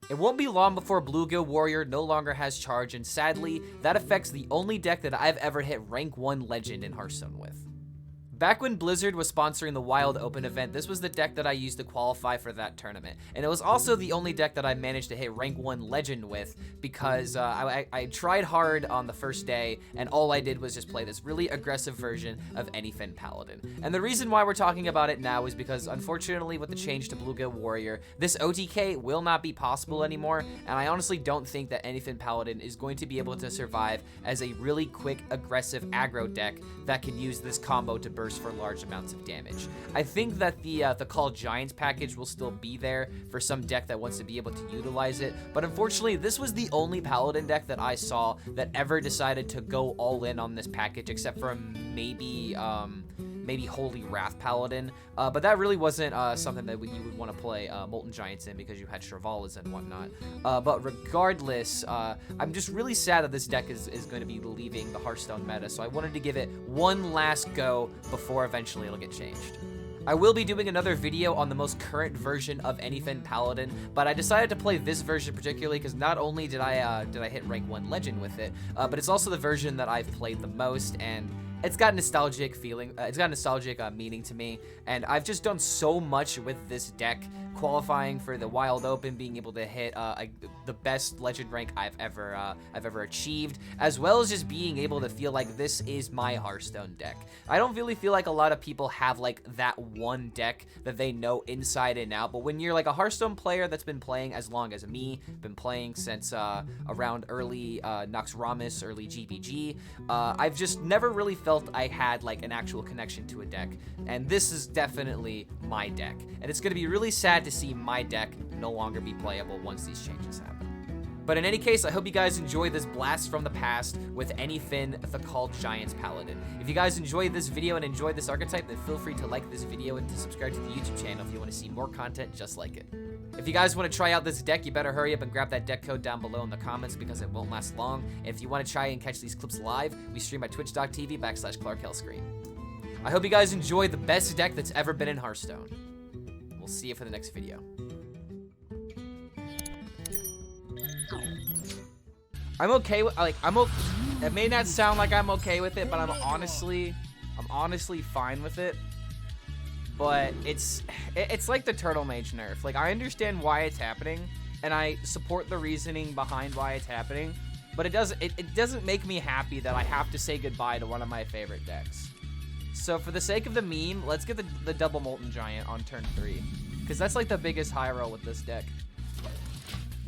It won't be long before Bluegill Warrior no longer has charge, and sadly, that affects the only deck that I've ever hit rank 1 Legend in Hearthstone with. Back when Blizzard was sponsoring the Wild Open event, this was the deck that I used to qualify for that tournament. And it was also the only deck that I managed to hit rank 1 Legend with because I tried hard on the first day, and all I did was just play this really aggressive version of Anyfin Paladin. And the reason why we're talking about it now is because, unfortunately, with the change to Bluegill Warrior, this OTK will not be possible anymore, and I honestly don't think that Anyfin Paladin is going to be able to survive as a really quick, aggressive aggro deck that can use this combo to burst for large amounts of damage. I think that the Call Giants package will still be there for some deck that wants to be able to utilize it, but unfortunately this was the only Paladin deck that I saw that ever decided to go all in on this package, except for maybe Holy Wrath Paladin, but that really wasn't something that you would want to play Molten Giants in because you had Shrivalas and whatnot. But regardless, I'm just really sad that this deck is going to be leaving the Hearthstone meta, so I wanted to give it one last go before eventually it'll get changed. I will be doing another video on the most current version of Anyfin Paladin, but I decided to play this version particularly because not only did I hit rank 1 Legend with it, but it's also the version that I've played the most, and it's got nostalgic feeling. It's got nostalgic meaning to me, and I've just done so much with this deck, qualifying for the Wild Open, being able to hit the best Legend rank I've ever achieved, as well as just being able to feel like this is my Hearthstone deck. I don't really feel like a lot of people have like that one deck that they know inside and out, but when you're like a Hearthstone player that's been playing as long as me, been playing since around early Noxramas, early GBG, I've just never really felt I had like an actual connection to a deck, and this is definitely my deck, and it's going to be really sad to see my deck no longer be playable once these changes happen. But in any case, I hope you guys enjoyed this blast from the past with Anyfin the Called Giants Paladin. If you guys enjoyed this video and enjoyed this archetype, then feel free to like this video and to subscribe to the YouTube channel if you want to see more content just like it. If you guys want to try out this deck, you better hurry up and grab that deck code down below in the comments because it won't last long. And if you want to try and catch these clips live, we stream at twitch.tv/ClarkHellScream. I hope you guys enjoyed the best deck that's ever been in Hearthstone. We'll see you for the next video. I'm okay with, it may not sound like I'm okay with it, but I'm honestly fine with it. But it's like the Turtle Mage nerf. Like, I understand why it's happening, and I support the reasoning behind why it's happening, but it doesn't make me happy that I have to say goodbye to one of my favorite decks. So for the sake of the meme, let's get the double Molten Giant on turn 3, because that's like the biggest high roll with this deck.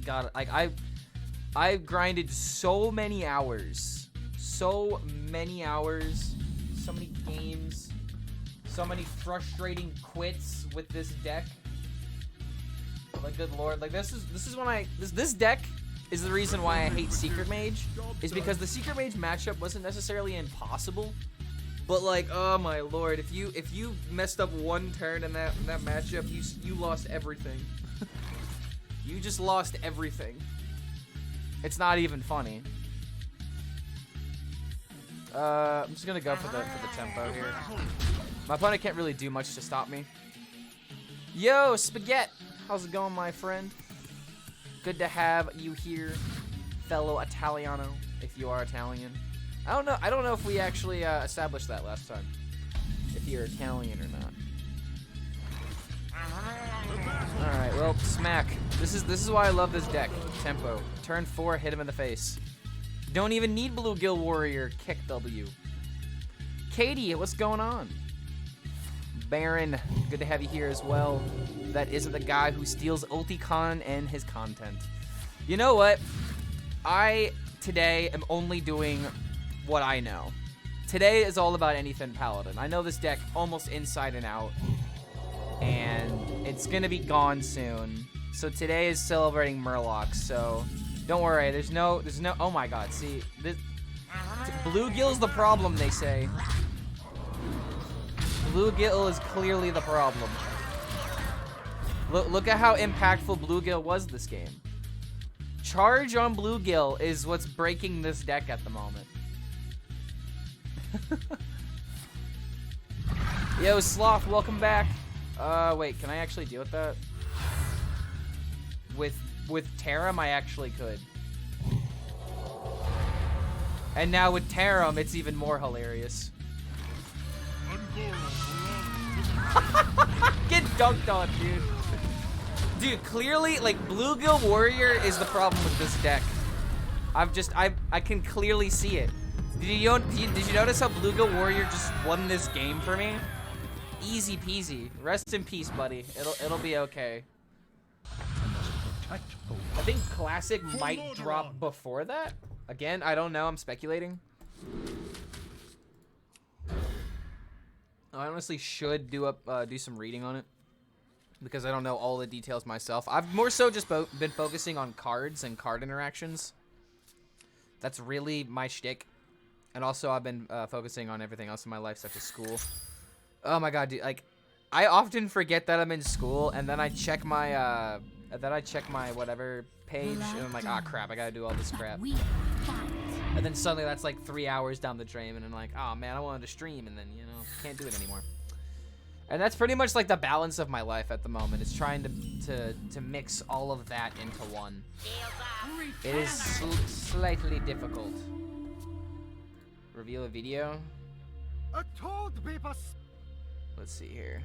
God, like I grinded so many hours, so many games, so many frustrating quits with this deck. Like, good lord, like this deck is the reason why I hate Secret Mage, is because the Secret Mage matchup wasn't necessarily impossible, but like, oh my lord, if you messed up one turn in that matchup, you lost everything. You just lost everything. It's not even funny. I'm just gonna go for the tempo here. My opponent can't really do much to stop me. Yo, Spaghetti! How's it going, my friend? Good to have you here, fellow Italiano, if you are Italian. I don't know if we actually established that last time, if you're Italian or not. Alright, well, smack. This is why I love this deck. Tempo. Turn 4, hit him in the face. Don't even need Bluegill Warrior. Kick W. Katie, what's going on? Baron, good to have you here as well. That isn't the guy who steals Ulticon and his content. You know what? I, today, am only doing what I know. Today is all about Anyfin Paladin. I know this deck almost inside and out, and it's gonna be gone soon. So today is celebrating Murloc, so don't worry, there's no, oh my god, see, this, Bluegill's the problem, they say. Bluegill is clearly the problem. Look at how impactful Bluegill was this game. Charge on Bluegill is what's breaking this deck at the moment. Yo, Sloth, welcome back. Wait, can I actually deal with that? With with Tarim, I actually could. And now with Tarim, it's even more hilarious. Get dunked on, dude. Dude, clearly, like, Bluegill Warrior is the problem with this deck. I can clearly see it. Did you notice how Bluegill Warrior just won this game for me? Easy peasy. Rest in peace, buddy. It'll be okay. I think Classic might drop before that. Again, I don't know. I'm speculating. I honestly should do some reading on it because I don't know all the details myself. I've more so just been focusing on cards and card interactions. That's really my shtick. And also I've been focusing on everything else in my life, such as school. Oh my god, dude! Like, I often forget that I'm in school, and then I check my whatever page, and I'm like, ah, crap! I gotta do all this crap. And then suddenly that's like 3 hours down the drain, and I'm like, oh man, I wanted to stream, and then can't do it anymore. And that's pretty much like the balance of my life at the moment. It's trying to mix all of that into one. It is slightly difficult. Reveal a video. Let's see here.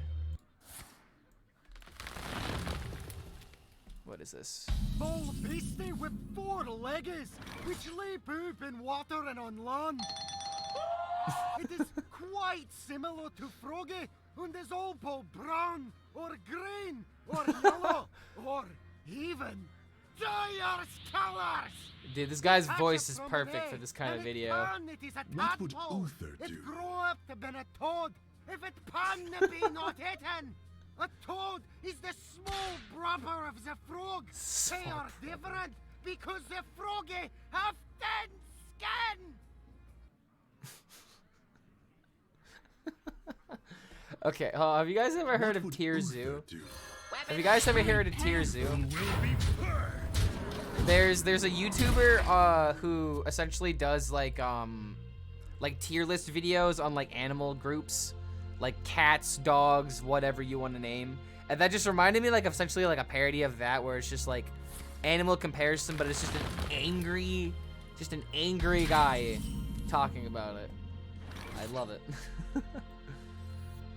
What is this? Small beastie with 4 legs, which lay poop in water and on land. It is quite similar to Froggy, and is all brown, or green, or yellow, or even dire colors. Dude, this guy's voice is perfect for this kind of video. What would Uther do? It grow up to be a toad, if it pan be not eaten. A toad is the small brother of the frog. They are different because the froggy have thin skin. Okay, have you guys ever heard of Tier Zoo? Have you guys ever heard of Tier Zoo? There's a YouTuber who essentially does like tier list videos on like animal groups, like cats, dogs, whatever you want to name. And that just reminded me like essentially like a parody of that, where it's just like animal comparison, but it's just an angry guy talking about it. I love it.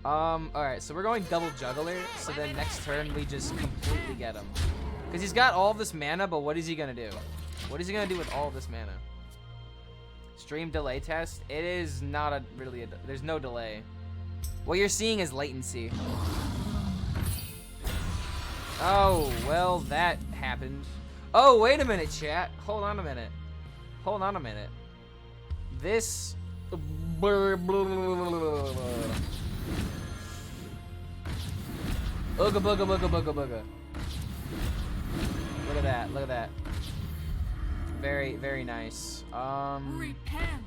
Alright, so we're going double juggler, so then next turn we just completely get him. Because he's got all of this mana, but what is he gonna do? What is he gonna do with all of this mana? Stream delay test? It is not there's no delay. What you're seeing is latency. Oh, well, that happened. Oh, wait a minute, chat. Hold on a minute. Hold on a minute. This... Ooga booga booga booga booga. Look at that, look at that. Very, very nice. Repent.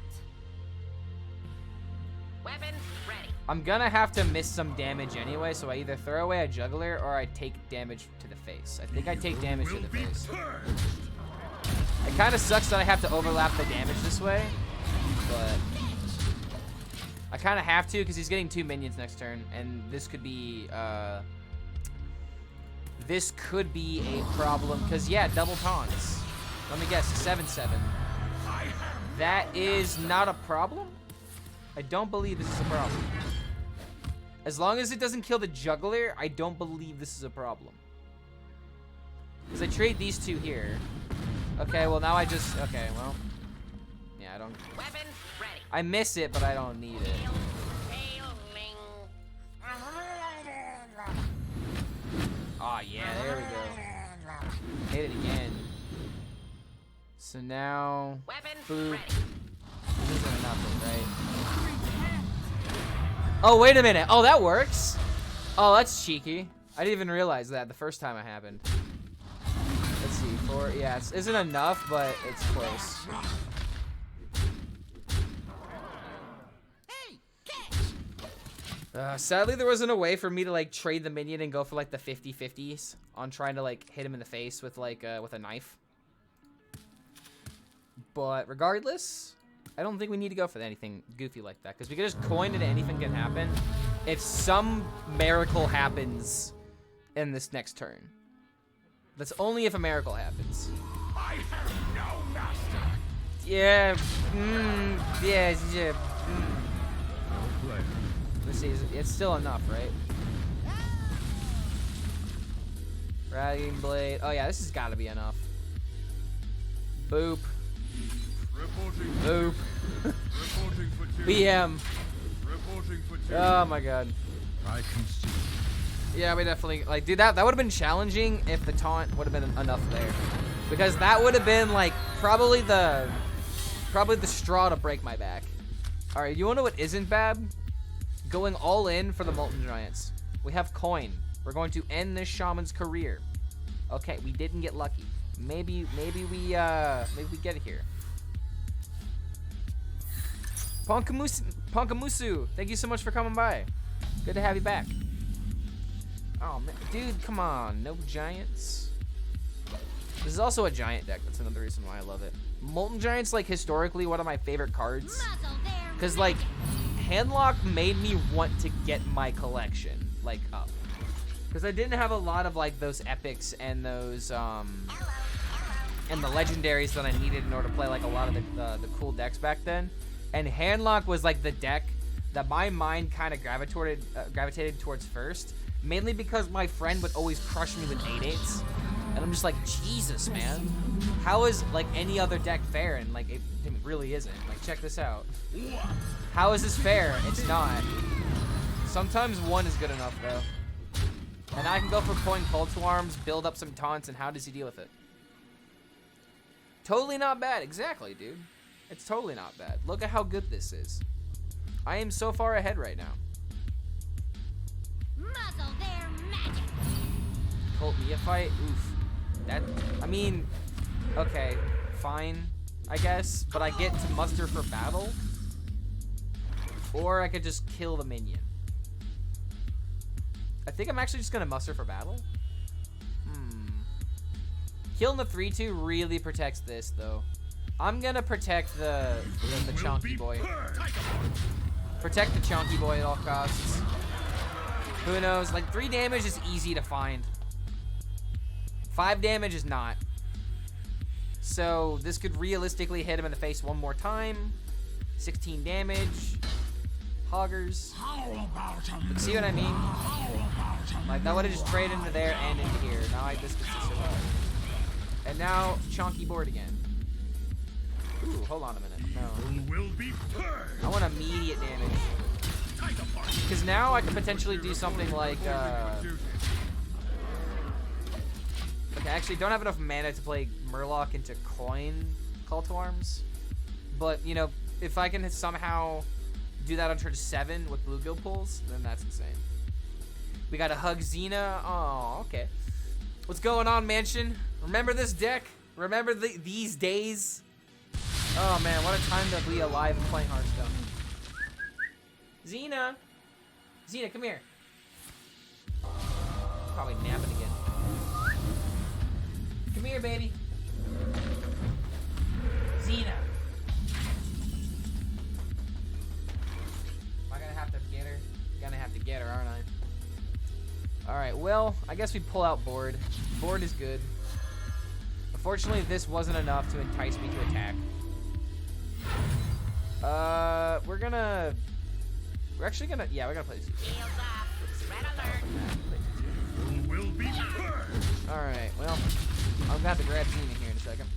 Weapons ready. I'm gonna have to miss some damage anyway, so I either throw away a juggler or I take damage to the face. I think I take damage to the face. It kind of sucks that I have to overlap the damage this way, but I kind of have to because he's getting 2 minions next turn, and this could be a problem. Because yeah, double taunts. Let me guess, 7/7. That is not a problem. I don't believe this is a problem. As long as it doesn't kill the juggler, I don't believe this is a problem. Because I trade these two here. Okay, well now okay, well. Yeah, I don't. Weapons ready. I miss it, but I don't need it. Oh yeah, there we go. Hit it again. So now, food. This isn't enough, right? Oh, wait a minute. Oh, that works. Oh, that's cheeky. I didn't even realize that the first time it happened. Let's see, 4. Yeah, it isn't enough, but it's close. Sadly, there wasn't a way for me to like trade the minion and go for like the 50-50s on trying to like hit him in the face with like with a knife. But regardless, I don't think we need to go for anything goofy like that, because we could just coin it and anything can happen if some miracle happens in this next turn. That's only if a miracle happens. I have no master. Yeah. Yeah. No plan. Let's see. It's still enough, right? Dragging blade. Oh yeah, this has got to be enough. Boop. Reporting. Boop. Reporting for two. BM. Reporting for two. Oh my god. I can see. Yeah, we definitely like, dude. That would have been challenging if the taunt would have been enough there, because that would have been like probably the straw to break my back. All right, you wanna know what isn't bad? Going all in for the Molten Giants. We have coin. We're going to end this shaman's career. Okay, we didn't get lucky. Maybe we get it here. Ponkamusu, thank you so much for coming by. Good to have you back. Oh man, dude, come on, no giants. This is also a giant deck. That's another reason why I love it. Molten Giants, like historically, one of my favorite cards. Cause like, Handlock made me want to get my collection like up. Cause I didn't have a lot of like those epics and those and the legendaries that I needed in order to play like a lot of the cool decks back then. And Handlock was like the deck that my mind kind of gravitated towards first, mainly because my friend would always crush me with 8/8s, and I'm just like, Jesus, man, how is like any other deck fair? And like it really isn't. Like, check this out. How is this fair? It's not. Sometimes one is good enough though. And I can go for coin Call to Arms, build up some taunts, and how does he deal with it? Totally not bad. Exactly, dude. It's totally not bad. Look at how good this is. I am so far ahead right now. Muzzle their magic. Colt Neophyte? Oof. That, I mean, okay, fine, I guess. But I get to muster for battle. Or I could just kill the minion. I think I'm actually just gonna muster for battle. Killing the 3/2 really protects this, though. I'm gonna protect the chunky boy. Protect the chunky boy at all costs. Who knows? Like 3 damage is easy to find. 5 damage is not. So this could realistically hit him in the face one more time. 16 damage. Hoggers. See what I mean? Like that would have just traded into there and into here. Now I just get to survive. And now chunky board again. Ooh, hold on a minute. No. Will be purged. I want immediate damage. Because now I can potentially do something like, okay, I actually don't have enough mana to play Murloc into coin Call to Arms. But, you know, if I can somehow do that on turn 7 with Bluegill pulls, then that's insane. We got a hug XENA. Oh, okay. What's going on, Mansion? Remember this deck? Remember these days? Oh man, what a time to be alive and playing Hearthstone. XENA! XENA, come here. Probably napping again. Come here, baby. XENA. Am I gonna have to get her? Gonna have to get her, aren't I? Alright, well, I guess we pull out board. Board is good. Unfortunately, this wasn't enough to entice me to attack. We're actually gonna, yeah, we're gonna play this. Shields off. Red alert. Will be purged. Alright, well, I'm gonna have to grab XENA here in a second.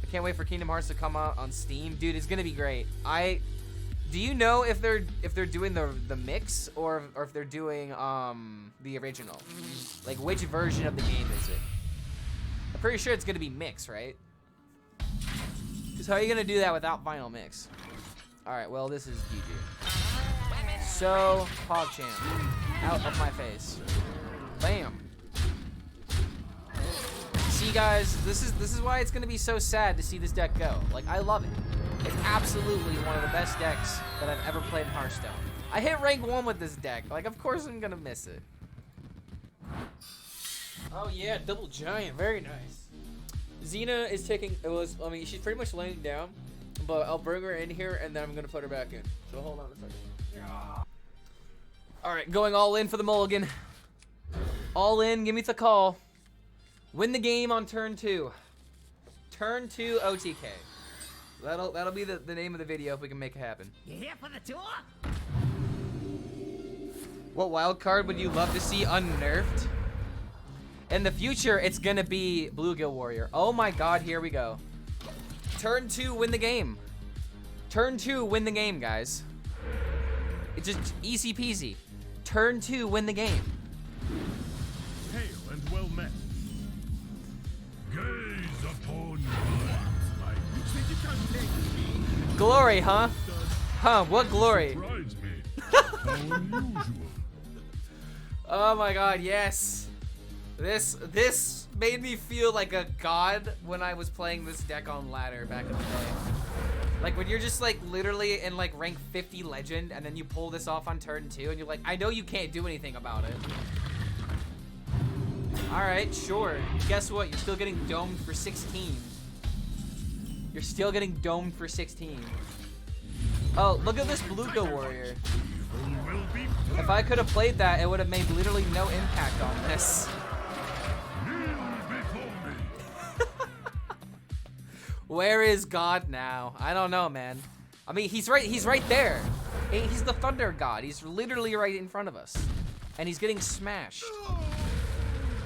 I can't wait for Kingdom Hearts to come out on Steam. Dude, it's gonna be great. Do you know if they're doing the mix or if they're doing the original? Like which version of the game is it? I'm pretty sure it's gonna be mix, right? Because how are you gonna do that without vinyl mix? Alright, well this is GG. So PogChamp. Out of my face. Bam. See guys, this is why it's gonna be so sad to see this deck go. Like I love it. It's absolutely one of the best decks that I've ever played in Hearthstone. I hit rank 1 with this deck. Like, of course I'm gonna miss it. Oh yeah, double giant. Very nice. XENA is taking, she's pretty much laying down, but I'll bring her in here and then I'm gonna put her back in. So hold on a second. All right, going all in for the mulligan. All in, give me the call. Win the game on turn 2. Turn 2 OTK. That'll be the name of the video if we can make it happen. You here for the tour? What wild card would you love to see unnerfed? In the future, it's gonna be Bluegill Warrior. Oh my god, here we go. Turn 2, win the game. Turn 2, win the game, guys. It's just easy peasy. Turn 2, win the game. Hail and well met. Gaze upon my light. You can't take me. Glory, huh? Huh, what glory? Surprise me. How unusual. Oh my god, yes. This made me feel like a god when I was playing this deck on ladder back in the day. Like when you're just like literally in like rank 50 legend and then you pull this off on turn 2 and you're like, I know you can't do anything about it. Alright, sure. Guess what? You're still getting domed for 16. You're still getting domed for 16. Oh, look at this Bluegill Warrior. Will be If I could have played that, it would have made literally no impact on this. kneel before me. Where is God now? I don't know, man. I mean, he's right there. He's the Thunder God. He's literally right in front of us. And he's getting smashed.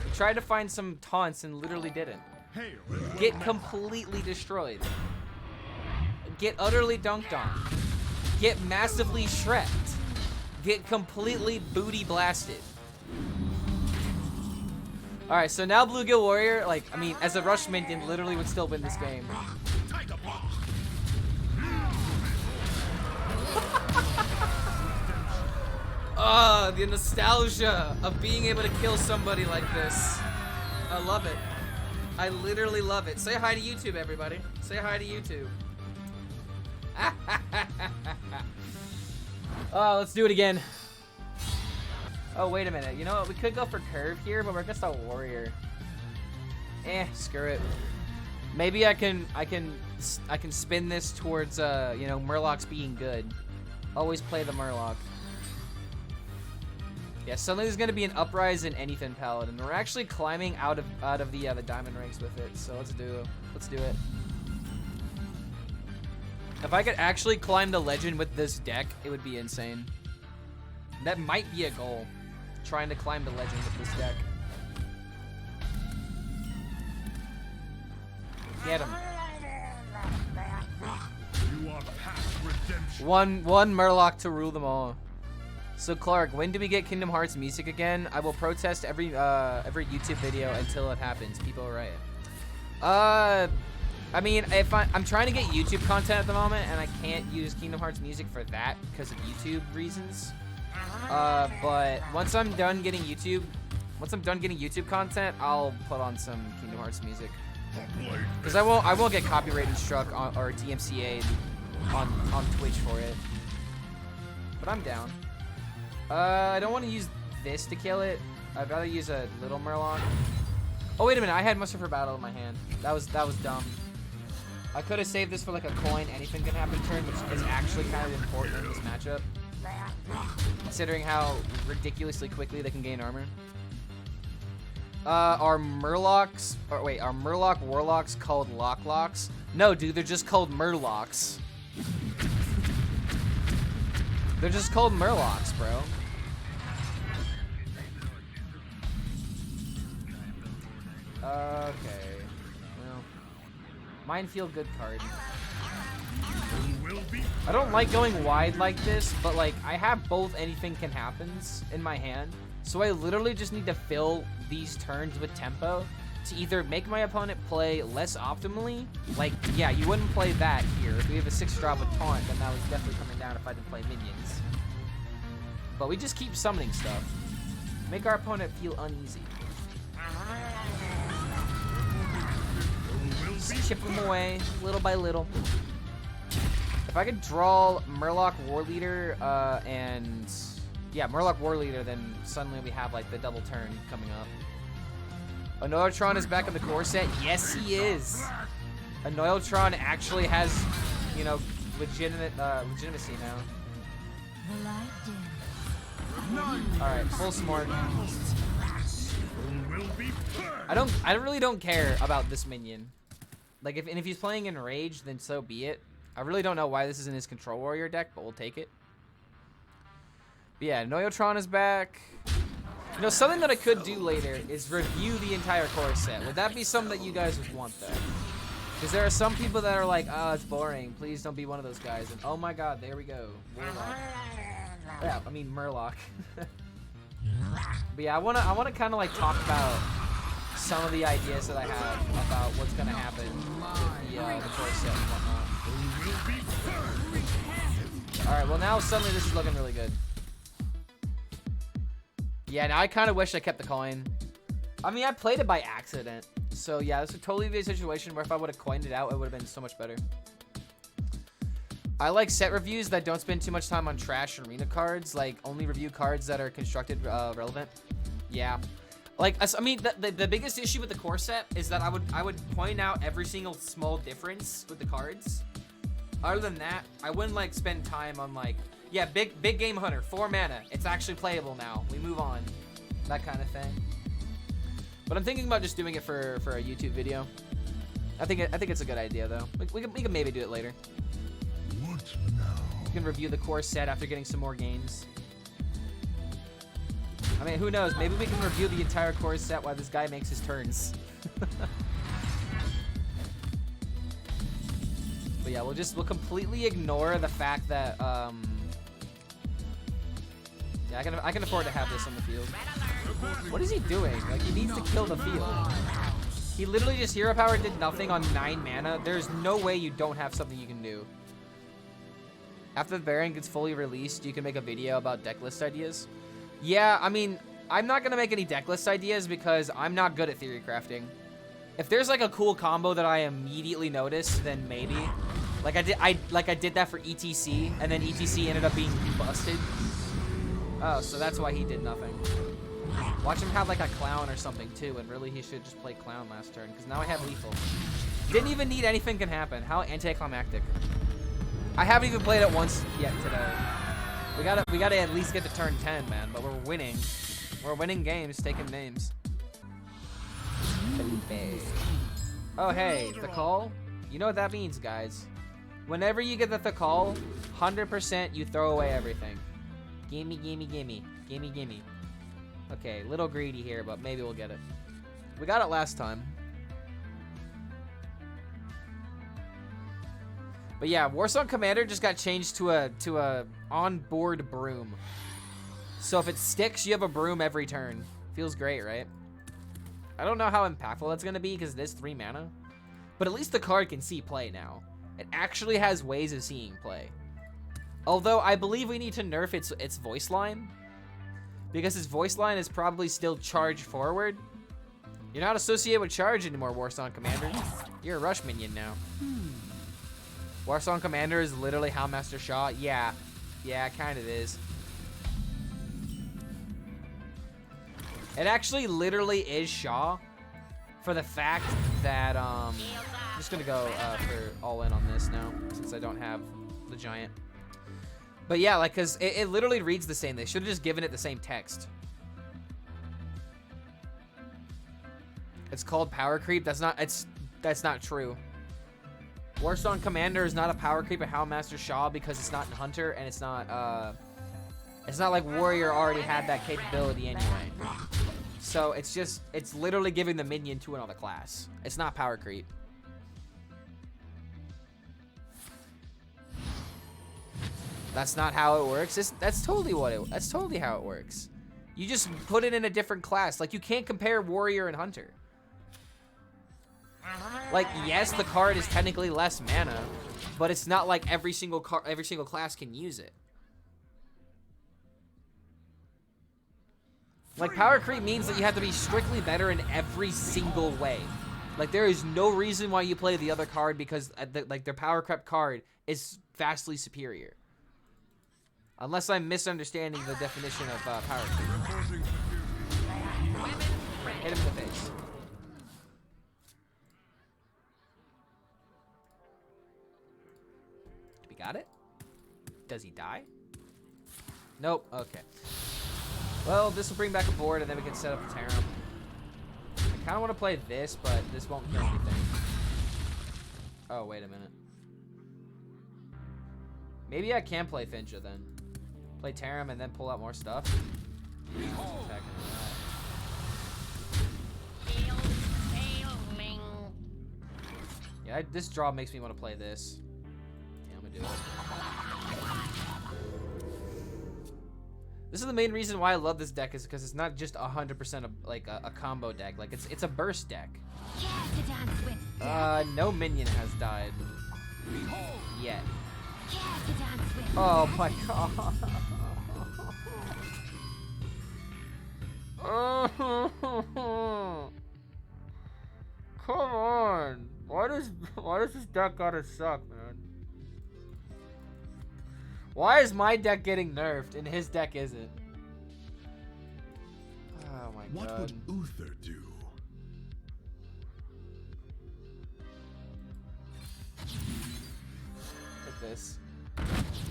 He tried to find some taunts and literally didn't. Hail and well Get met. completely destroyed. Get utterly dunked on. Get massively shreked. Get completely booty blasted. Alright, so now Bluegill Warrior, like, I mean, as a rush minion, literally would still win this game. Tiger Box. The nostalgia of being able to kill somebody like this. I love it. I literally love it. Say hi to YouTube, everybody. Say hi to YouTube. Oh, let's do it again. Oh, wait a minute. You know what? We could go for curve here, but we're just a warrior. Screw it. Maybe I can spin this towards you know, Murlocs being good. Always play the Murloc. Yeah, suddenly there's gonna be an uprise in Anyfin Paladin. We're actually climbing out of the diamond ranks with it, so let's do it. If I could actually climb the legend with this deck, it would be insane. That might be a goal, trying to climb the legend with this deck. Get him. You are past redemption. One Murloc to rule them all. So Clark, when do we get Kingdom Hearts music again? I will protest every YouTube video until it happens. People are right. I mean, if I'm trying to get YouTube content at the moment, and I can't use Kingdom Hearts music for that because of YouTube reasons. But once I'm done getting YouTube content, I'll put on some Kingdom Hearts music. Because I won't get copyrighted struck on, or DMCA'd on Twitch for it. But I'm down. I don't want to use this to kill it. I'd rather use a little Murloc. Oh wait a minute, I had Muster for Battle in my hand. That was dumb. I could have saved this for like a coin, anything can happen turn, which is actually kind of important in this matchup. Considering how ridiculously quickly they can gain armor. Are Murloc Warlocks called Locks? No, dude, they're just called Murlocs. They're just called Murlocs, bro. Okay. Well, Minefield good card. I don't like going wide like this, but like I have both anything can happens in my hand, so I literally just need to fill these turns with tempo to either make my opponent play less optimally. Like, yeah, you wouldn't play that here. If we have a 6-drop with Taunt, then that was definitely coming down if I didn't play minions. But we just keep summoning stuff. Make our opponent feel uneasy. Just chip them away, little by little. If I could draw Murloc War Leader, and yeah, Murloc War Leader, then suddenly we have like the double turn coming up. Anoiltron is back in the core set. Yes, he is. Anoiltron actually has, you know, legitimacy now. All right, full smart. It'll be perfect. I really don't care about this minion. Like, if he's playing in Rage, then so be it. I really don't know why this is in his Control Warrior deck, but we'll take it. But yeah, Noyotron is back. You know, something that I could do later is review the entire core set. Would that be something that you guys would want, though? Because there are some people that are like, oh, it's boring. Please don't be one of those guys. And oh my god, there we go. Murloc. Yeah, I mean Murloc. But yeah, I wanna kind of like talk about some of the ideas that I have about what's gonna happen with the core set and whatnot. All right, well now suddenly this is looking really good. Yeah, now I kind of wish I kept the coin. I mean, I played it by accident. So yeah, this would totally be a situation where if I would have coined it out, it would have been so much better. I like set reviews that don't spend too much time on trash arena cards, like only review cards that are constructed relevant. Yeah. Like, I mean, the biggest issue with the core set is that I would point out every single small difference with the cards. Other than that, I wouldn't like spend time on like, yeah, big game hunter, 4 mana. It's actually playable now. We move on. That kind of thing. But I'm thinking about just doing it for a YouTube video. I think it's a good idea though. We can maybe do it later. What now? We can review the core set after getting some more games. I mean, who knows? Maybe we can review the entire core set while this guy makes his turns. But yeah, we'll completely ignore the fact that yeah, I can afford to have this on the field. What is he doing? Like, he needs to kill the field. He literally just hero power did nothing on 9 mana. There's no way you don't have something you can do. After the variant gets fully released, you can make a video about deck list ideas. Yeah, I mean, I'm not gonna make any deck list ideas because I'm not good at theory crafting. If there's like a cool combo that I immediately notice, then maybe. Like I did that for ETC, and then ETC ended up being busted. Oh, so that's why he did nothing. Watch him have like a clown or something too, and really he should just play clown last turn, because now I have lethal. Didn't even need anything can happen. How anticlimactic. I haven't even played it once yet today. We gotta at least get to turn 10, man, but we're winning. We're winning games, taking names. Oh, hey, the call? You know what that means, guys. Whenever you get the call, 100% you throw away everything. Gimme, gimme, gimme. Gimme, gimme. Okay, little greedy here, but maybe we'll get it. We got it last time. But yeah, Warsong Commander just got changed to a onboard broom. So if it sticks, you have a broom every turn. Feels great, right? I don't know how impactful that's gonna be because it is 3 mana. But at least the card can see play now. It actually has ways of seeing play. Although I believe we need to nerf its voice line. Because its voice line is probably still charge forward. You're not associated with charge anymore, Warsong Commander. You're a rush minion now. Warsong Commander is literally Hellmaster Shaw. Yeah, kind of is. It actually literally is Shaw for the fact that, I'm just gonna go for all in on this now since I don't have the giant. But yeah, like, cause it literally reads the same. They should have just given it the same text. It's called power creep. That's not true. Warsong Commander is not a power creep of Hellmaster Shaw because it's not in Hunter and it's not like Warrior already had that capability anyway. So it's literally giving the minion to another class. It's not power creep. That's not how it works. That's totally how it works. You just put it in a different class. Like, you can't compare Warrior and Hunter. Like, yes, the card is technically less mana, but it's not like every single class can use it. Like, power creep means that you have to be strictly better in every single way. Like, there is no reason why you play the other card because their power creep card is vastly superior. Unless I'm misunderstanding the definition of power creep. Hit him in the face. We got it? Does he die? Nope. Okay. Well, this will bring back a board, and then we can set up the Tarum. Kind of want to play this, but this won't kill anything. Oh, wait a minute. Maybe I can play Finja then. Play Tarim and then pull out more stuff. Yeah, this draw makes me want to play this. Yeah, I'm gonna do it. This is the main reason why I love this deck, is because it's not just 100% like a combo deck. Like it's a burst deck. No minion has died yet. Oh my god. Come on. Why does this deck gotta suck, man? Why is my deck getting nerfed and his deck isn't? Oh my god. What would Uther do? Take this.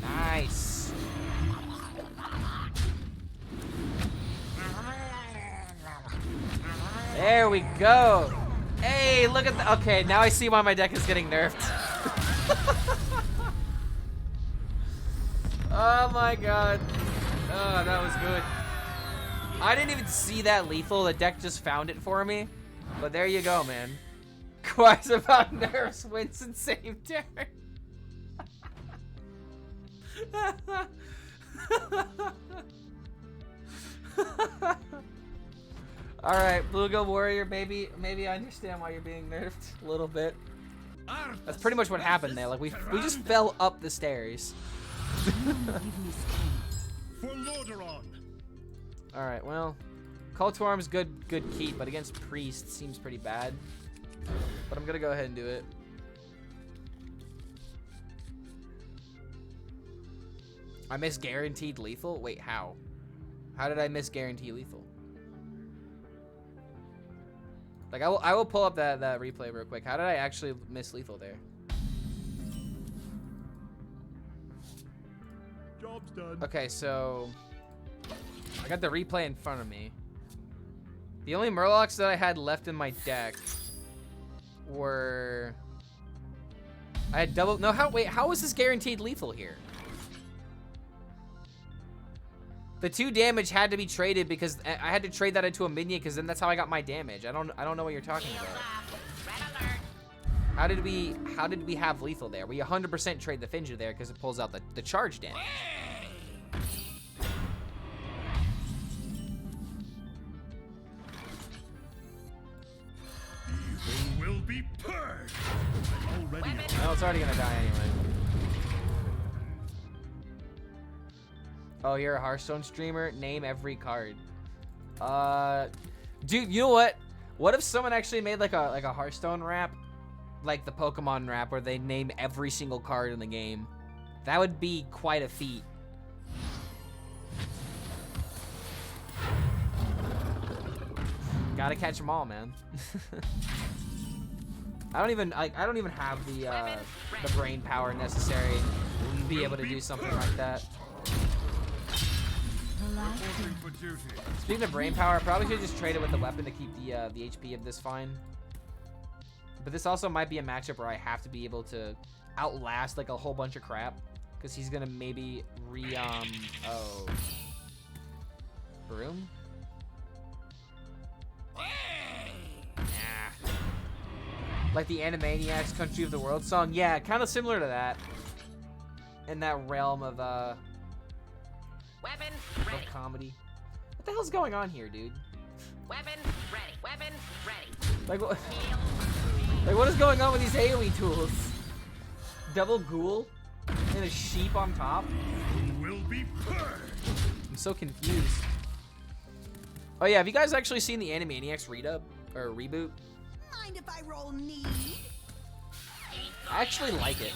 Nice. There we go. Hey, look at the. Okay, now I see why my deck is getting nerfed. Oh my god. Oh, that was good. I didn't even see that lethal. The deck just found it for me. But there you go, man. Quite about nerfs wins in same turn. All right, Bluegill Warrior, maybe I understand why you're being nerfed a little bit. That's pretty much what happened there. Like we just fell up the stairs. For Lordaeron. All right, well, Call to Arms good keep, but against Priest seems pretty bad. But I'm gonna go ahead and do it. I miss guaranteed lethal. Wait, how? How did I miss guaranteed lethal? Like I will pull up that replay real quick. How did I actually miss lethal there? Job's done. Okay, so I got the replay in front of me. The only Murlocs that I had left in my deck were I had double. No, how was this guaranteed lethal here? The 2 damage had to be traded because I had to trade that into a minion because then that's how I got my damage. I don't know what you're talking about. How did we have lethal there? We 100% trade the Finja there because it pulls out the charge damage. Evil will be purged. Already. No, it's already gonna die anyway. Oh, you're a Hearthstone streamer? Name every card. Dude, you know what? What if someone actually made like a Hearthstone rap? Like the Pokemon rap where they name every single card in the game. That would be quite a feat. Gotta catch them all, man. I don't even have the brain power necessary to be able to do something like that. Speaking of brain power, I probably should just trade it with the weapon to keep the HP of this fine. But this also might be a matchup where I have to be able to outlast like a whole bunch of crap, because he's gonna maybe oh, Broom. Nah. Like the Animaniacs Country of the World song, yeah, kind of similar to that. In that realm of Weapon of ready. comedy. What the hell's going on here, dude? Weapon ready. Weapon ready. Like what is going on with these AoE tools? Double ghoul and a sheep on top? Will be purged. I'm so confused. Oh yeah, have you guys actually seen the Animaniacs redub or reboot? Mind if I roll need? I actually like it.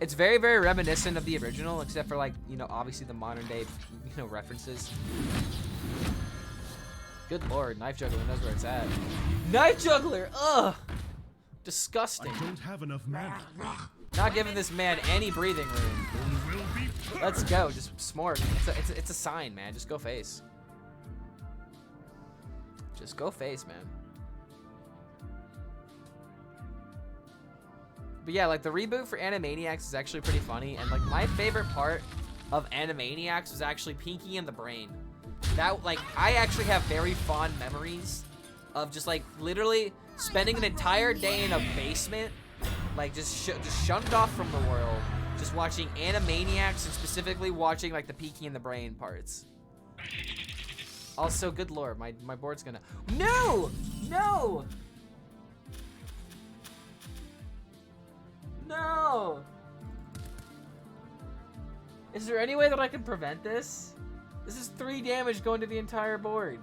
It's very, very reminiscent of the original, except for like, you know, obviously the modern day, you know, references. Good lord, Knife Juggler knows where it's at. Knife Juggler! Ugh! Disgusting. I don't have enough mana. Not giving this man any breathing room. Will be purged. Let's go, just smart. It's a sign, man. Just go face. Just go face, man. But yeah, like the reboot for Animaniacs is actually pretty funny, and like my favorite part of Animaniacs was actually Pinky and the Brain. That, like, I actually have very fond memories of just like literally spending an entire day in a basement, like just shunned off from the world, just watching Animaniacs and specifically watching like the Pinky and the Brain parts. Also, good lord, my board's gonna... No! No! No! Is there any way that I can prevent this? This is 3 damage going to the entire board.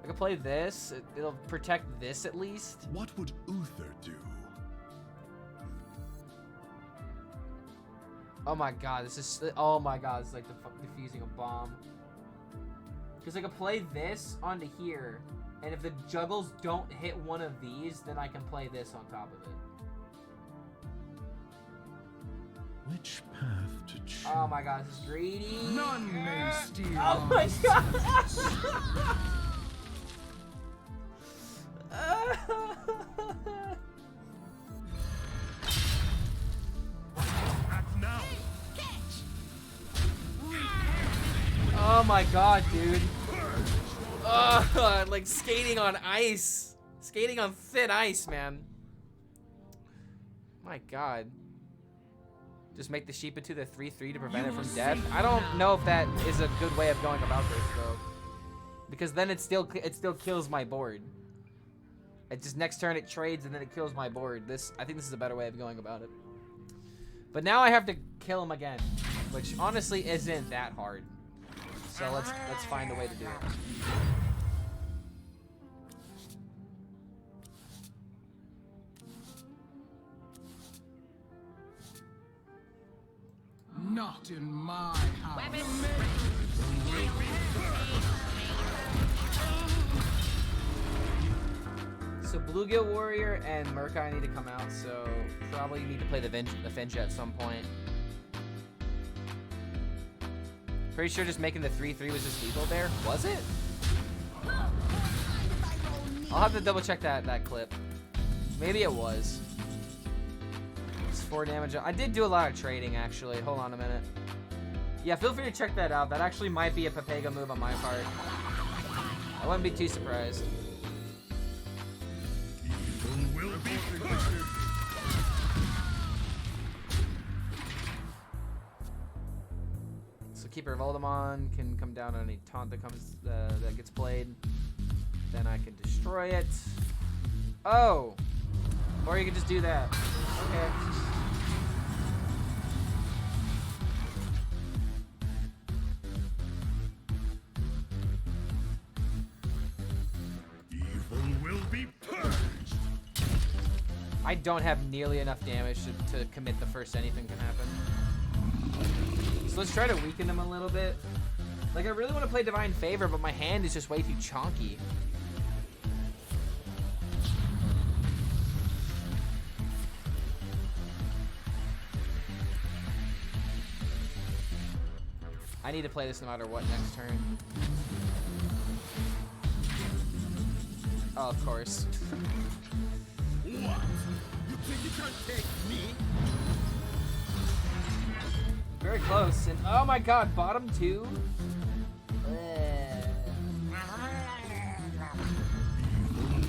I can play this. It'll protect this at least. What would Uther do? Oh my god, this is... Oh my god, it's like defusing a bomb. Because I can play this onto here, and if the juggles don't hit one of these, then I can play this on top of it. Which path to choose? Oh my god, this is greedy. None may steal. Oh my god! Act now. Oh my god, dude. Like skating on ice. Skating on thin ice, man. My god. Just make the sheep into the 3/3 to prevent it from death. I don't know if that is a good way of going about this though, because then it still kills my board. It just next turn it trades and then it kills my board. I think this is a better way of going about it. But now I have to kill him again, which honestly isn't that hard. So let's find a way to do it. Not in my house. Weapon So Bluegill Warrior and Murkai need to come out, so probably need to play the Finch at some point. Pretty sure just making the 3/3 was just lethal there. Was it? I'll have to double check that clip. Maybe it was. It's 4 damage. I did do a lot of trading actually. Hold on a minute. Yeah, feel free to check that out. That actually might be a Papega move on my part. I wouldn't be too surprised. Will be purged. So Keeper of Voldemort can come down on any taunt that comes that gets played. Then I can destroy it. Oh, or you can just do that. Okay. Evil will be purged. I don't have nearly enough damage to commit the first anything can happen. So let's try to weaken him a little bit. Like, I really want to play Divine Favor, but my hand is just way too chonky. I need to play this no matter what next turn. Oh, of course. What? You think you can't take me? Very close. And oh my god, bottom 2?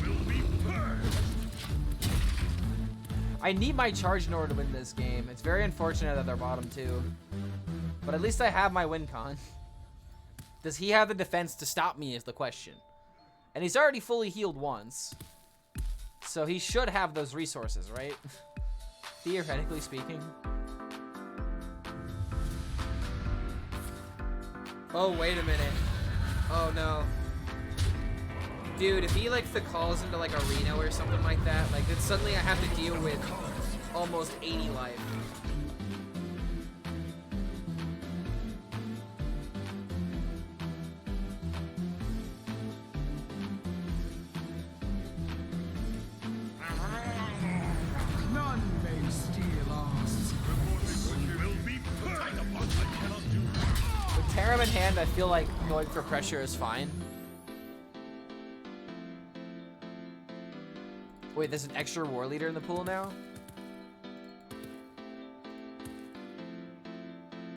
Will be purged. I need my charge in order to win this game. It's very unfortunate that they're bottom 2. But at least I have my win con. Does he have the defense to stop me is the question. And he's already fully healed once. So he should have those resources, right? Theoretically speaking. Oh, wait a minute. Oh, no. Dude, if he, like, calls into, like, Arena or something like that, like, then suddenly I have to deal with almost 80 life. None may steal us. Will be purged. I cannot do. With Tarim in hand, I feel like going for pressure is fine. Wait, there's an extra war leader in the pool now?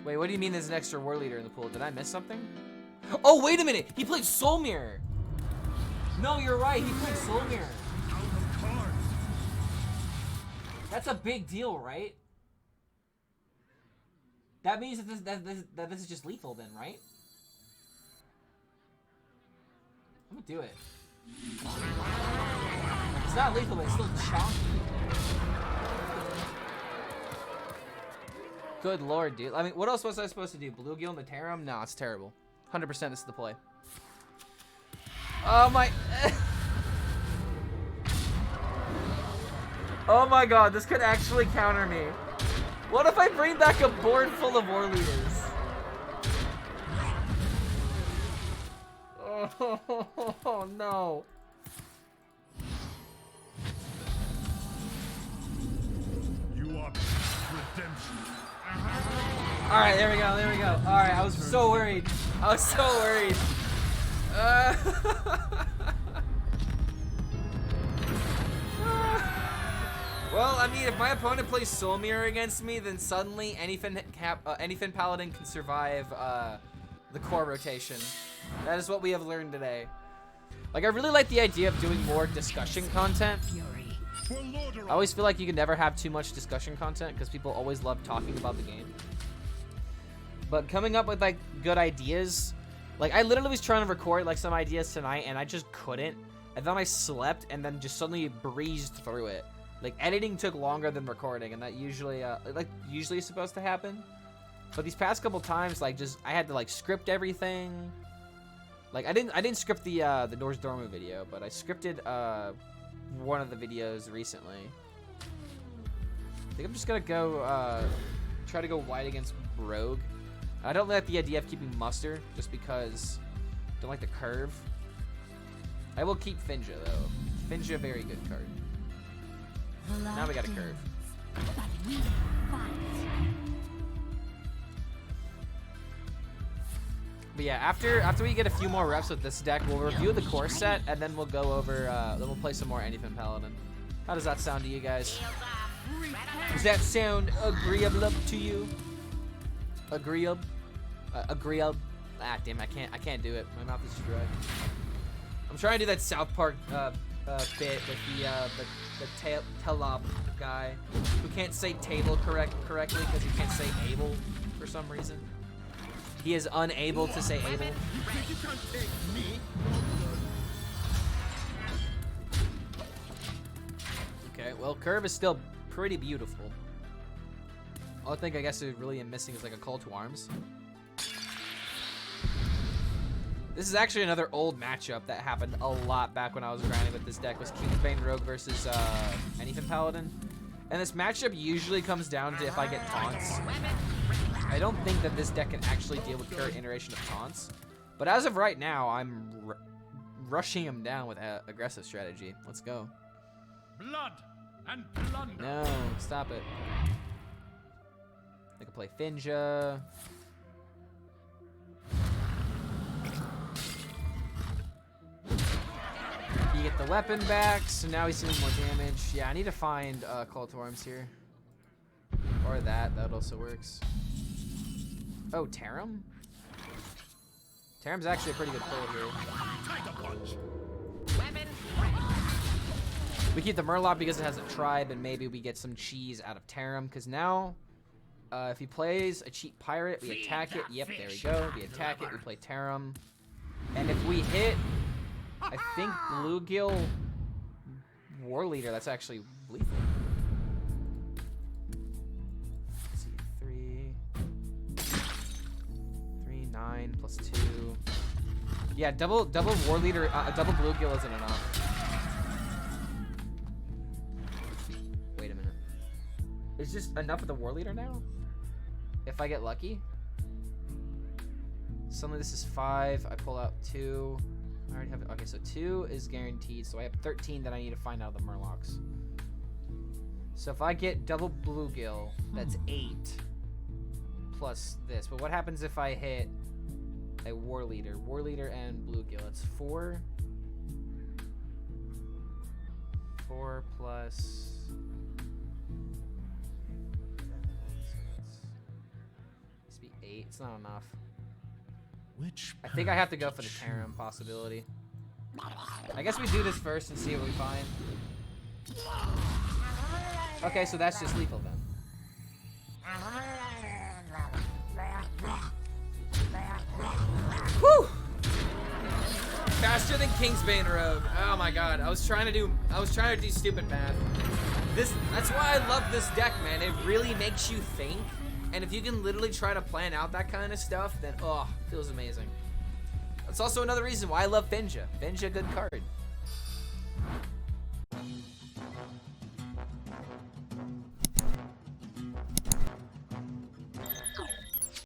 Wait, what do you mean there's an extra war leader in the pool? Did I miss something? Oh, wait a minute! He played Soul Mirror! No, you're right, he played Soul Mirror. Out of cards. That's a big deal, right? That means that this is just lethal then, right? I'm gonna do it. It's not lethal, but it's still chunky. Good lord, dude. I mean, what else was I supposed to do? Bluegill and the Tarum? No, it's terrible. 100% this is the play. Oh my... Oh my god, this could actually counter me. What if I bring back a board full of war leaders? Oh no. You are redemption. Alright, there we go, there we go. Alright, I was so worried. I was so worried. Well, I mean, if my opponent plays Soul Mirror against me, then suddenly Anyfin Paladin can survive the core rotation. That is what we have learned today. Like, I really like the idea of doing more discussion content. I always feel like you can never have too much discussion content because people always love talking about the game. But coming up with, like, good ideas. Like, I literally was trying to record, like, some ideas tonight, and I just couldn't. And then I slept, and then just suddenly breezed through it. Like, editing took longer than recording, and that usually, usually is supposed to happen. But these past couple times, like, I had to, like, script everything. Like, I didn't script the Norse Dorma video, but I scripted, one of the videos recently. I think I'm just gonna go, try to go wide against Rogue. I don't like the idea of keeping Muster, just because I don't like the curve. I will keep Finja, though. Finja, very good card. Now we got a curve. But yeah, after we get a few more reps with this deck, we'll review the core set, and then we'll go over, then we'll play some more Anyfin Paladin. How does that sound to you guys? Does that sound agreeable to you? Agreeable? Agreeable? Ah, damn, I can't do it. My mouth is dry. I'm trying to do that South Park bit with the Telop guy who can't say table correctly because he can't say able for some reason. He is unable to say able. You can't take me. Okay, well, curve is still pretty beautiful. All I think I guess I really am missing is like a call to arms. This is actually another old matchup that happened a lot back when I was grinding with this deck. Was Kingsbane Rogue versus Anyfin Paladin. And this matchup usually comes down to if I get taunts. I don't think that this deck can actually deal with current iteration of taunts. But as of right now, I'm rushing him down with aggressive strategy. Let's go. Blood and plunder. No, stop it. I can play Finja. You get the weapon back, so now he's doing more damage. Yeah, I need to find Call to Arms here. Or that also works. Oh, Tarum? Tarum's actually a pretty good pull here. Weapon ready. We keep the Murloc because it has a tribe, and maybe we get some cheese out of Tarum, because now, if he plays a cheap pirate, we attack it. Yep, there we go. We attack it, we play Tarum. And if we hit, I think Bluegill War Leader, that's actually lethal. Let's see, 3, 9 plus 2. Yeah, double War Leader, double Bluegill isn't enough. Wait a minute. Is just enough of the War Leader now? If I get lucky? Suddenly this is 5. I pull out 2. I already have it. Okay, so 2 is guaranteed. So I have 13 that I need to find out of the Murlocs. So if I get double Bluegill, that's 8 plus this. But what happens if I hit a War Leader? War Leader and Bluegill. It's 4. 4. 4 plus. Must be 8. It's not enough. Which I think I have to go for the Tarim possibility. I guess we do this first and see what we find. Okay, so that's just lethal then. Woo! Faster than Kingsbane Rogue. Oh my god. I was trying to do stupid math. That's why I love this deck, man. It really makes you think. And if you can literally try to plan out that kind of stuff, then oh, feels amazing. That's also another reason why I love Finja. Finja, good card.